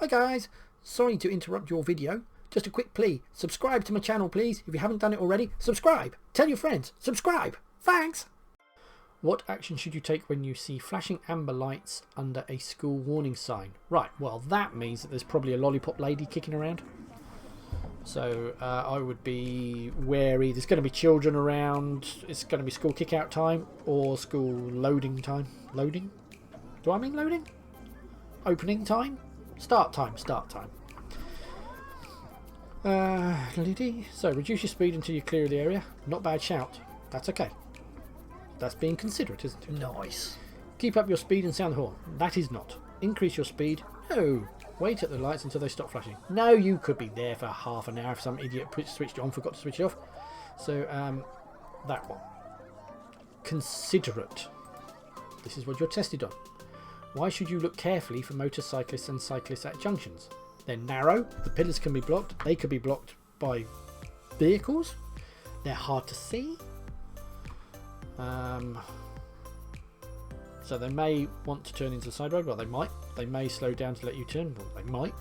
Hi guys, sorry to interrupt your video. Just a quick plea, subscribe to my channel please. If you haven't done it already, subscribe. Tell your friends, subscribe. Thanks. What action should you take when you see flashing amber lights under a school warning sign? Right, well that means that there's probably a lollipop lady kicking around. So I would be wary. There's going to be children around. It's going to be school kick out time or school loading time. Loading? Do I mean loading? Opening time? Start time. Start time. So reduce your speed until you clear the area. Not bad shout. That's okay. That's being considerate, isn't it? Nice. Keep up your speed and sound the horn. That is not. Increase your speed. No. Wait at the lights until they stop flashing. No, you could be there for half an hour if some idiot switched it on, forgot to switch it off. So, that one. Considerate. This is what you're tested on. Why should you look carefully for motorcyclists and cyclists at junctions? They're narrow, the pillars can be blocked, they could be blocked by vehicles, they're hard to see. So they may want to turn into the side road. Well, they might. They may slow down to let you turn. Well, they might.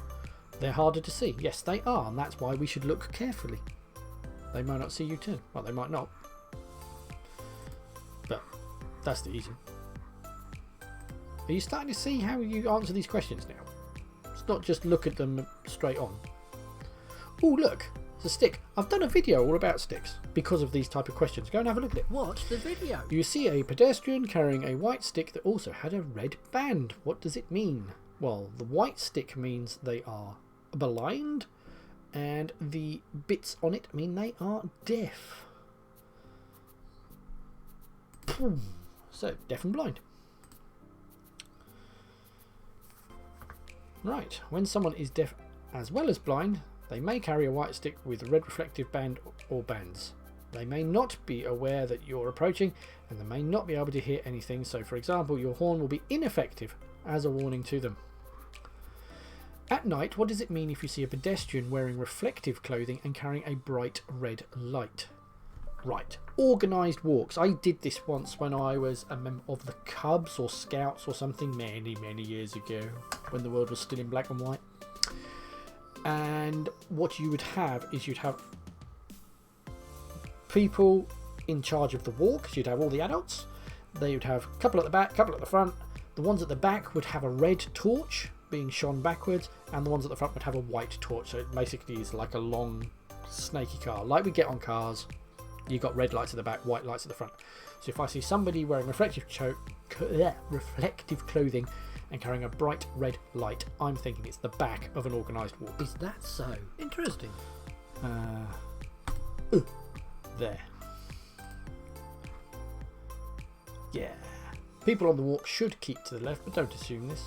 They're harder to see. Yes, they are, and that's why we should look carefully. They might not see you turn. Well, they might not. But that's the easy. Are you starting to see how you answer these questions now? It's not just look at them straight on. Oh, look. It's a stick. I've done a video all about sticks because of these type of questions. Go and have a look at it. Watch the video. You see a pedestrian carrying a white stick that also had a red band. What does it mean? Well, the white stick means they are blind, and the bits on it mean they are deaf. So, deaf and blind. Right, when someone is deaf as well as blind, they may carry a white stick with a red reflective band or bands. They may not be aware that you're approaching, and they may not be able to hear anything, so for example your horn will be ineffective as a warning to them. At night, what does it mean if you see a pedestrian wearing reflective clothing and carrying a bright red light? Right, organised walks. I did this once when I was a member of the Cubs or Scouts or something many years ago, when the world was still in black and white. And what you would have is you'd have people in charge of the walk. You'd have all the adults. They would have a couple at the back, a couple at the front. The ones at the back would have a red torch being shone backwards, and the ones at the front would have a white torch. So it basically is like a long snaky car, like we get on cars. You got red lights at the back, white lights at the front. So if I see somebody wearing reflective clothing and carrying a bright red light, I'm thinking it's the back of an organised walk. Is that so? Interesting. There. Yeah. People on the walk should keep to the left, but don't assume this.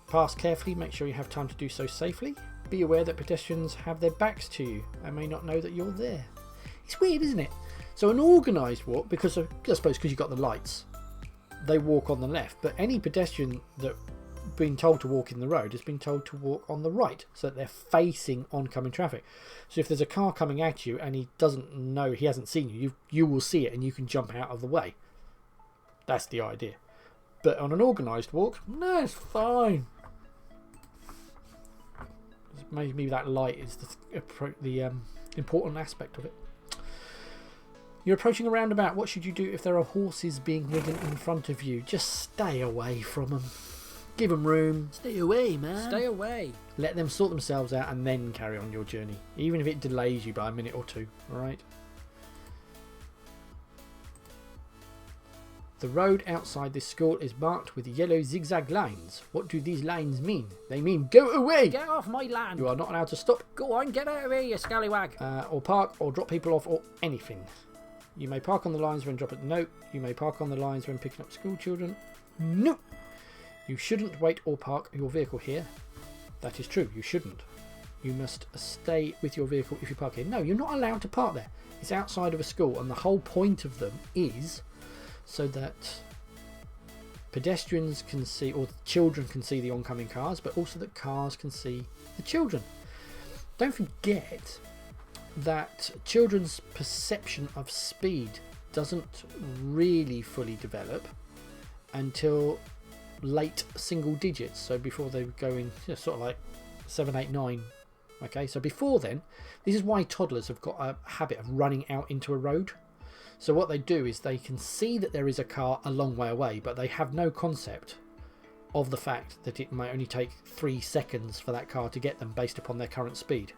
Pass carefully, make sure you have time to do so safely. Be aware that pedestrians have their backs to you and may not know that you're there. It's weird, isn't it? So an organised walk, because I suppose because you've got the lights, they walk on the left, but any pedestrian that been told to walk in the road has been told to walk on the right, so that they're facing oncoming traffic. So if there's a car coming at you and he doesn't know, he hasn't seen you, you will see it and you can jump out of the way. That's the idea. But on an organised walk, no, it's fine. Maybe that light is the important aspect of it. You're approaching a roundabout. What should you do if there are horses being ridden in front of you? Just stay away from them. Give them room. Stay away, man. Stay away. Let them sort themselves out and then carry on your journey, even if it delays you by a minute or two. Alright? The road outside this school is marked with yellow zigzag lines. What do these lines mean? They mean go away! Get off my land! You are not allowed to stop. Go on, get out of here, you scallywag! Or park, or drop people off, or anything. You may park on the lines when dropping. No. You may park on the lines when picking up school children. No. You shouldn't wait or park your vehicle here. That is true, you shouldn't. You must stay with your vehicle if you park here. No, you're not allowed to park there. It's outside of a school, and the whole point of them is so that pedestrians can see, or children can see the oncoming cars, but also that cars can see the children. Don't forget that children's perception of speed doesn't really fully develop until late single digits, so before they go in, sort of like 7, 8, 9. Okay, so before then, this is why toddlers have got a habit of running out into a road. So what they do is they can see that there is a car a long way away, but they have no concept of the fact that it might only take 3 seconds for that car to get them based upon their current speed.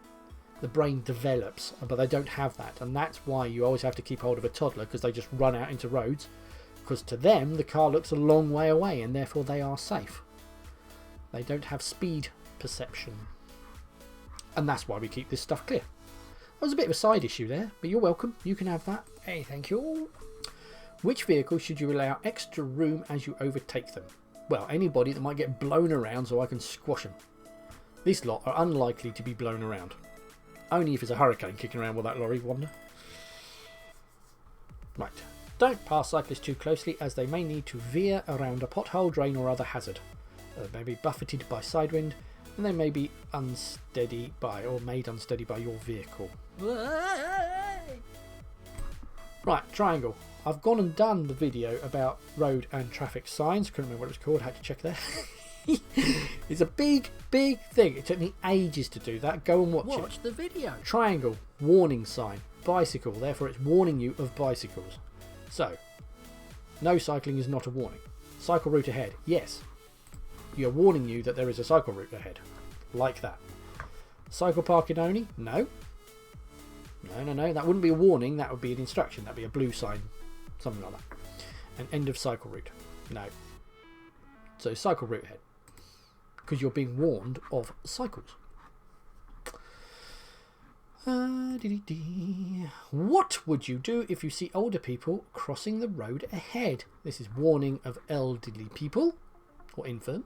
The brain develops, but they don't have that, and that's why you always have to keep hold of a toddler, because they just run out into roads, because to them the car looks a long way away and therefore they are safe. They don't have speed perception, and that's why we keep this stuff clear. That was a bit of a side issue there, but you're welcome, you can have that. Hey, thank you. Which vehicle should you allow extra room as you overtake them? Well, anybody that might get blown around so I can squash them. This lot are unlikely to be blown around. Only if it's a hurricane kicking around with that lorry, wonder. Right. Don't pass cyclists too closely, as they may need to veer around a pothole, drain or other hazard. They may be buffeted by side wind, and they may be unsteady by or made unsteady by your vehicle. Right, triangle. I've gone and done the video about road and traffic signs. Couldn't remember what it was called, had to check there. It's a big thing. It took me ages to do that. Go and watch it. Watch the video. Triangle, warning sign, bicycle, therefore it's warning you of bicycles. So, no cycling is not a warning. Cycle route ahead, yes. You're warning you that there is a cycle route ahead. Like that. Cycle parking only? No. No, that wouldn't be a warning, that would be an instruction. That'd be a blue sign, something like that. And end of cycle route? No. So cycle route ahead, because you're being warned of cycles. What would you do if you see older people crossing the road ahead? This is warning of elderly people or infirm.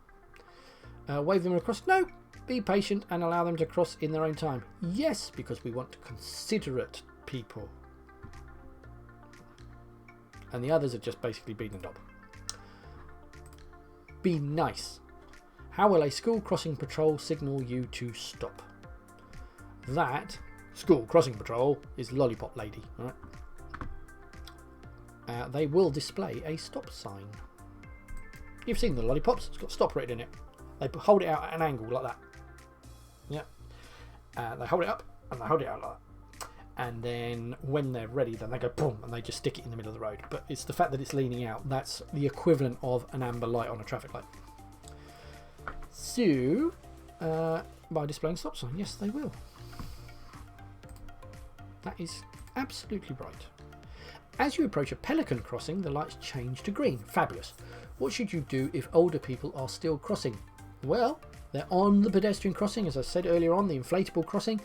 Wave them across? No. Be patient and allow them to cross in their own time. Yes, because we want considerate people. And the others are just basically being a knob. Be nice. How will a school crossing patrol signal you to stop? That school crossing patrol is lollipop lady. All right. They will display a stop sign. You've seen the lollipops. It's got stop written in it. They hold it out at an angle like that. Yeah. They hold it up and they hold it out like that. And then when they're ready, then they go boom and they just stick it in the middle of the road. But it's the fact that it's leaning out, that's the equivalent of an amber light on a traffic light. So, by displaying stop sign, yes, they will. That is absolutely right. As you approach a pelican crossing, the lights change to green. Fabulous. What should you do if older people are still crossing? Well, they're on the pedestrian crossing, as I said earlier on, the inflatable crossing.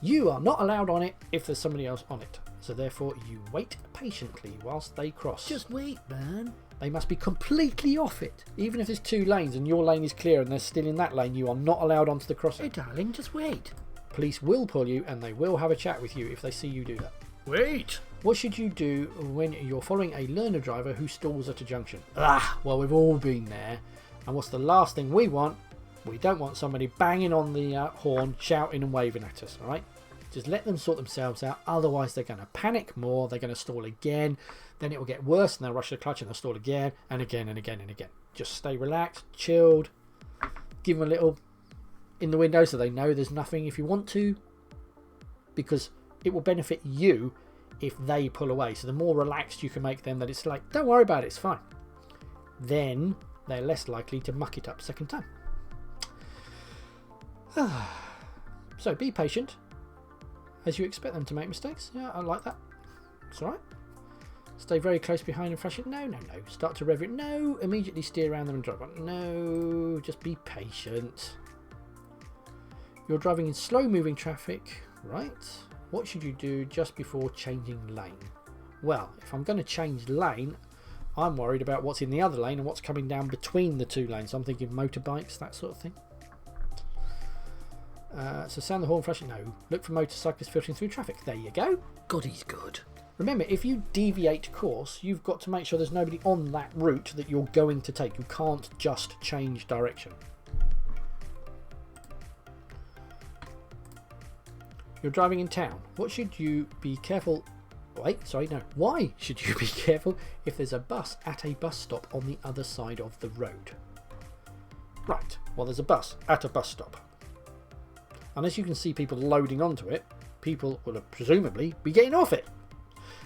You are not allowed on it if there's somebody else on it. So therefore you wait patiently whilst they cross. Just wait, man. They must be completely off it. Even if there's 2 lanes and your lane is clear and they're still in that lane, you are not allowed onto the crossing. Hey darling, just wait. Police will pull you and they will have a chat with you if they see you do that. Wait. What should you do when you're following a learner driver who stalls at a junction? Well, we've all been there. And what's the last thing we want? We don't want somebody banging on the horn, shouting and waving at us, alright? Just let them sort themselves out, otherwise they're going to panic more, they're going to stall again, then it will get worse and they'll rush the clutch and they'll stall again and again and again and again. Just stay relaxed, chilled, give them a little in the window so they know there's nothing if you want to, because it will benefit you if they pull away. So the more relaxed you can make them, that it's like, don't worry about it, it's fine. Then they're less likely to muck it up second time. So be patient as you expect them to make mistakes. Yeah, I like that. It's alright. Stay very close behind and flash it. No. Start to rev it. No. Immediately steer around them and drive on. No. Just be patient. You're driving in slow moving traffic. Right. What should you do just before changing lane? Well, if I'm going to change lane, I'm worried about what's in the other lane and what's coming down between the 2 lanes. I'm thinking motorbikes, that sort of thing. So sound the horn flashing. No. Look for motorcyclists filtering through traffic. There you go. God, he's good. Remember, if you deviate course, you've got to make sure there's nobody on that route that you're going to take. You can't just change direction. You're driving in town. What should you be careful... Wait, sorry, no. Why should you be careful if there's a bus at a bus stop on the other side of the road? Right, well there's a bus at a bus stop. Unless you can see people loading onto it, people will presumably be getting off it.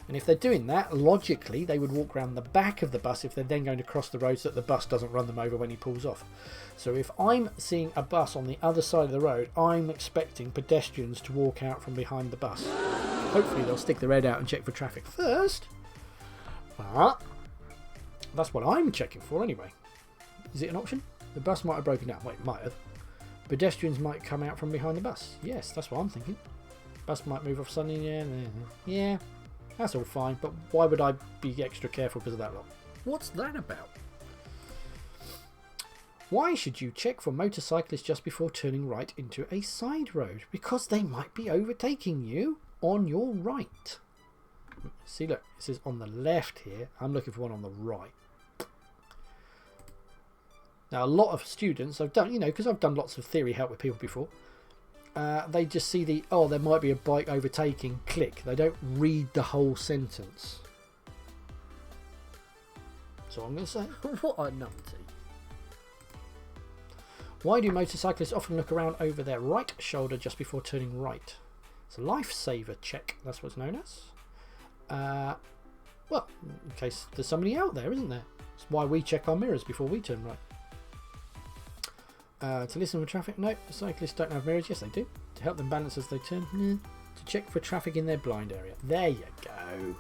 And if they're doing that, logically they would walk around the back of the bus if they're then going to cross the road so that the bus doesn't run them over when he pulls off. So if I'm seeing a bus on the other side of the road, I'm expecting pedestrians to walk out from behind the bus. Hopefully they'll stick their head out and check for traffic first. But that's what I'm checking for anyway. Is it an option? The bus might have broken down. Wait, it might have. Pedestrians might come out from behind the bus. Yes, that's what I'm thinking. Bus might move off suddenly. Yeah, that's all fine. But why would I be extra careful because of that lot? What's that about? Why should you check for motorcyclists just before turning right into a side road? Because they might be overtaking you on your right. See, look, it says on the left here. I'm looking for one on the right. Now, a lot of students, I've done, because I've done lots of theory help with people before, they just see the, oh, there might be a bike overtaking, click. They don't read the whole sentence. So I'm going to say, What a numpty. why do motorcyclists often look around over their right shoulder just before turning right? It's a lifesaver check, that's what it's known as. Well, in case there's somebody out there, isn't there? It's why we check our mirrors before we turn right. To listen for traffic? No, cyclists don't have mirrors. Yes, they do. To help them balance as they turn? To check for traffic in their blind area. There you go.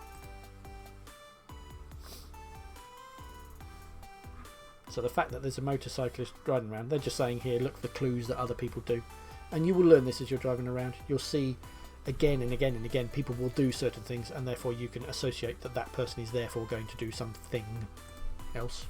So the fact that there's a motorcyclist riding around, they're just saying here, look for the clues that other people do. And you will learn this as you're driving around. You'll see again and again and again people will do certain things, and therefore you can associate that that person is therefore going to do something else.